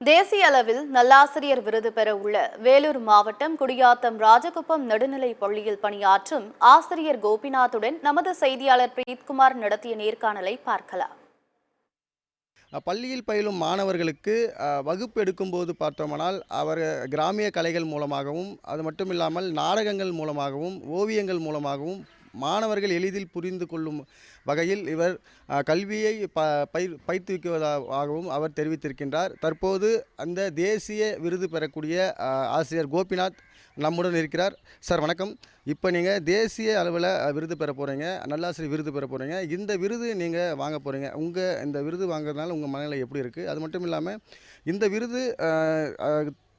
தேசிய அளவில் நல்லாசிரியர் விருது பெற உள்ள வேலூர் மாவட்டம் குடியாத்தம் ராஜகுப்பம் நடுநிலைப் பள்ளியில் பணியாற்றும் ஆசிரியர் கோபிநாத்துடன் நமது செய்தியாளர் பிரீத்குமார் நடத்திய நேர்காணலை பார்க்கலாம். பள்ளியில் பயிலும் மாணவர்களுக்கு வகுப்பு எடுக்கும்போது பார்த்தோமானால் அவர் கிராமிய கலைகள் மூலமாகவும் அது மட்டும் இல்லாமல் நாடகங்கள் மூலமாகவும் ஓவியங்கள் மூலமாகவும் மாணவர்கள் எளிதில் புரிந்து கொள்ளும் வகையில் இவர் கல்வியை பயிற்றுவிக்குவதாகவும் அவர் தெரிவித்திருக்கின்றார். தற்போது அந்த தேசிய விருது பெறக்கூடிய ஆசிரியர் கோபிநாத் நம்முடன் இருக்கிறார். சார் வணக்கம். இப்போ நீங்கள் தேசிய அளவில் விருது பெற போகிறீங்க, நல்லாசிரியர் விருது பெற போகிறீங்க. இந்த விருது நீங்கள் வாங்க போகிறீங்க. இந்த விருது வாங்குறதுனால உங்கள் மனநிலை எப்படி இருக்குது? அது மட்டும் இல்லாமல் இந்த விருது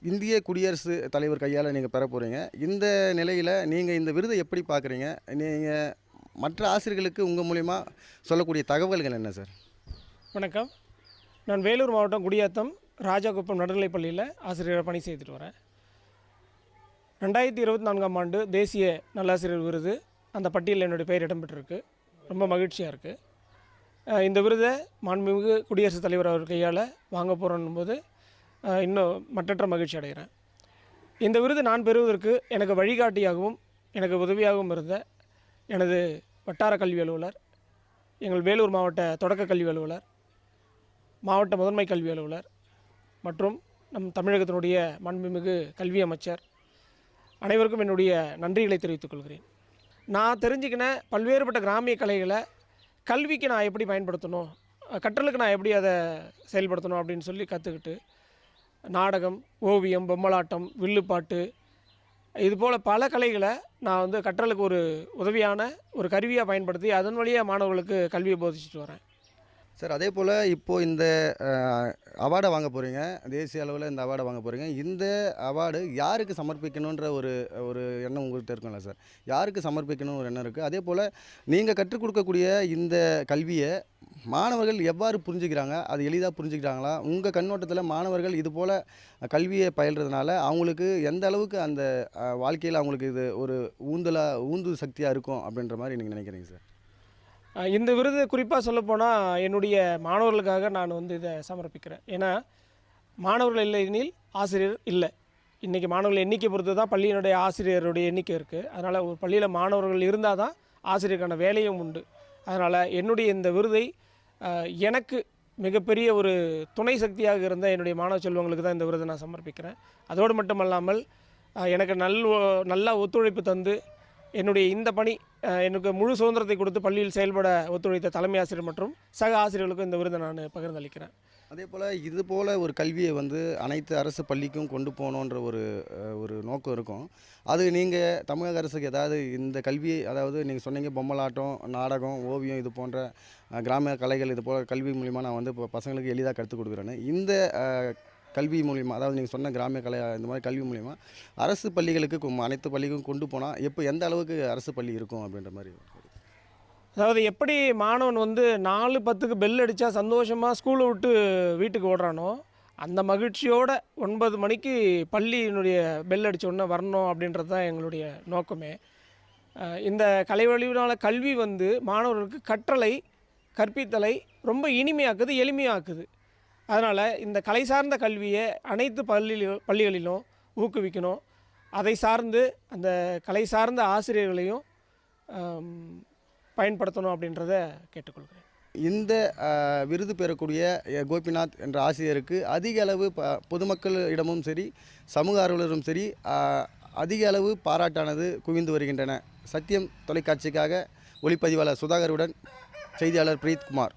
இந்திய குடியரசுத் தலைவர் கையால் நீங்கள் பெற போகிறீங்க. இந்த நிலையில் நீங்கள் இந்த விருதை எப்படி பார்க்குறீங்க? நீங்கள் மற்ற ஆசிரியர்களுக்கு உங்கள் மூலிமா சொல்லக்கூடிய தகவல்கள் என்ன சார்? வணக்கம். நான் வேலூர் மாவட்டம் குடியாத்தம் ராஜகுப்பம் நடுநிலைப் பள்ளியில் ஆசிரியராக பணி செய்துட்டு வரேன். 2024ஆம் ஆண்டு தேசிய நல்லாசிரியர் விருது அந்த பட்டியலில் என்னுடைய பெயர் இடம்பெற்றிருக்கு. ரொம்ப மகிழ்ச்சியாக இருக்குது. இந்த விருதை மாண்புமிகு குடியரசுத் தலைவர் அவர் கையால் வாங்க போகிறோன்னும் போது இன்னும் மற்றற்ற மகிழ்ச்சி அடைகிறேன். இந்த விருது நான் பெறுவதற்கு எனக்கு வழிகாட்டியாகவும் எனக்கு உதவியாகவும் இருந்த எனது வட்டார கல்வி அலுவலர், எங்கள் வேலூர் மாவட்ட தொடக்க கல்வி அலுவலர், மாவட்ட முதன்மை கல்வி அலுவலர் மற்றும் நம் தமிழகத்தினுடைய மாண்புமிகு கல்வி அமைச்சர் அனைவருக்கும் என்னுடைய நன்றிகளை தெரிவித்துக் கொள்கிறேன். நான் தெரிஞ்சுக்கின பல்வேறுபட்ட கிராமிய கலைகளை கல்விக்கு நான் எப்படி பயன்படுத்தணும், கற்றலுக்கு நான் எப்படி அதை செயல்படுத்தணும் அப்படின்னு சொல்லி கற்றுக்கிட்டு நாடகம், ஓவியம், பொம்மலாட்டம், வில்லுப்பாட்டு இதுபோல் பல கலைகளை நான் கற்றலுக்கு ஒரு உதவியான ஒரு கருவியாக பயன்படுத்தி அதன் வழியாக மாணவர்களுக்கு கல்வியை போதிச்சுட்டு வரேன். சார் அதே போல் இப்போது இந்த அவார்டை வாங்க போகிறீங்க, தேசிய அளவில் இந்த அவார்டை வாங்க போகிறீங்க. இந்த அவார்டு யாருக்கு சமர்ப்பிக்கணுன்ற ஒரு எண்ணம் உங்கள்கிட்ட இருக்குங்களா சார்? யாருக்கு சமர்ப்பிக்கணும்னு ஒரு எண்ணம் இருக்குது. அதே போல் நீங்கள் கற்றுக் கொடுக்கக்கூடிய இந்த கல்வியை மாணவர்கள் எவ்வாறு புரிஞ்சுக்கிறாங்க? அது எளிதாக புரிஞ்சுக்கிறாங்களா? உங்கள் கண்ணோட்டத்தில் மாணவர்கள் இது போல் கல்வியை பயில்றதுனால அவங்களுக்கு எந்த அளவுக்கு அந்த வாழ்க்கையில் அவங்களுக்கு இது ஒரு ஊந்து சக்தியாக இருக்கும் அப்படின்ற மாதிரி நீங்கள் நினைக்கிறீங்க சார்? இந்த விருது குறிப்பாக சொல்லப்போனால் என்னுடைய மாணவர்களுக்காக நான் இதை சமர்ப்பிக்கிறேன். ஏன்னா மாணவர்கள் இல்லை எனில் ஆசிரியர் இல்லை. இன்றைக்கி மாணவர்கள் எண்ணிக்கை பொறுத்து தான் பள்ளியினுடைய ஆசிரியருடைய எண்ணிக்கை இருக்குது. அதனால் ஒரு பள்ளியில் மாணவர்கள் இருந்தால் தான் ஆசிரியருக்கான வேலையும் உண்டு. அதனால் என்னுடைய இந்த விருதை எனக்கு மிகப்பெரிய ஒரு துணை சக்தியாக இருந்த என்னுடைய மாணவ செல்வங்களுக்கு தான் இந்த விருதை நான் சமர்ப்பிக்கிறேன். அதோடு மட்டுமல்லாமல் எனக்கு நல்லா ஒத்துழைப்பு தந்து என்னுடைய இந்த பணி எனக்கு முழு சுதந்திரத்தை கொடுத்து பள்ளியில் செயல்பட ஒத்துழைத்த தலைமை ஆசிரியர் மற்றும் சக ஆசிரியர்களுக்கும் இந்த விருதை நான் பகிர்ந்தளிக்கிறேன். அதே போல் இது போல் ஒரு கல்வியை அனைத்து அரசு பள்ளிக்கும் கொண்டு போகணுன்ற ஒரு நோக்கம் இருக்கும். அது நீங்கள் தமிழக அரசுக்கு ஏதாவது இந்த கல்வி, அதாவது நீங்கள் சொன்னீங்க பொம்மலாட்டம், நாடகம், ஓவியம் இது போன்ற கிராம கலைகள் இது போல் கல்வி மூலிமா நான் இப்போ பசங்களுக்கு எளிதாக கற்றுக் கொடுக்குறேன்னு இந்த கல்வி மூலிமா, அதாவது நீங்கள் சொன்ன கிராமிய கலை இந்த மாதிரி கல்வி மூலிமா அரசு பள்ளிகளுக்கு அனைத்து பள்ளிக்கும் கொண்டு போனால் எந்த அளவுக்கு அரசு பள்ளி இருக்கும் அப்படின்ற மாதிரி? அதாவது எப்படி மாணவன் 4:10க்கு பெல் அடித்தா சந்தோஷமாக ஸ்கூலை விட்டு வீட்டுக்கு ஓடுறானோ அந்த மகிழ்ச்சியோடு 9 மணிக்கு பள்ளியினுடைய பெல் அடித்தோடனே வரணும் அப்படின்றது தான் எங்களுடைய நோக்கமே. இந்த கலை வழிவினால கல்வி மாணவர்களுக்கு கற்றலை கற்பித்தலை ரொம்ப இனிமையாக்குது, எளிமையாக்குது. அதனால் இந்த கலை சார்ந்த கல்வியை அனைத்து பள்ளிகளிலும் ஊக்குவிக்கணும். அதை சார்ந்து அந்த கலை சார்ந்த ஆசிரியர்களையும் பயன்படுத்தணும் அப்படின்றத கேட்டுக்கொள்கிறேன். இந்த விருது பெறக்கூடிய கோபிநாத் என்ற ஆசிரியருக்கு அதிக அளவு பொதுமக்களிடமும் சரி சமூக ஆர்வலரும் சரி அதிக அளவு பாராட்டானது குவிந்து வருகின்றன. சத்தியம் தொலைக்காட்சிக்காக ஒளிப்பதிவாளர் சுதாகருடன் செய்தியாளர் பிரீத்குமார்.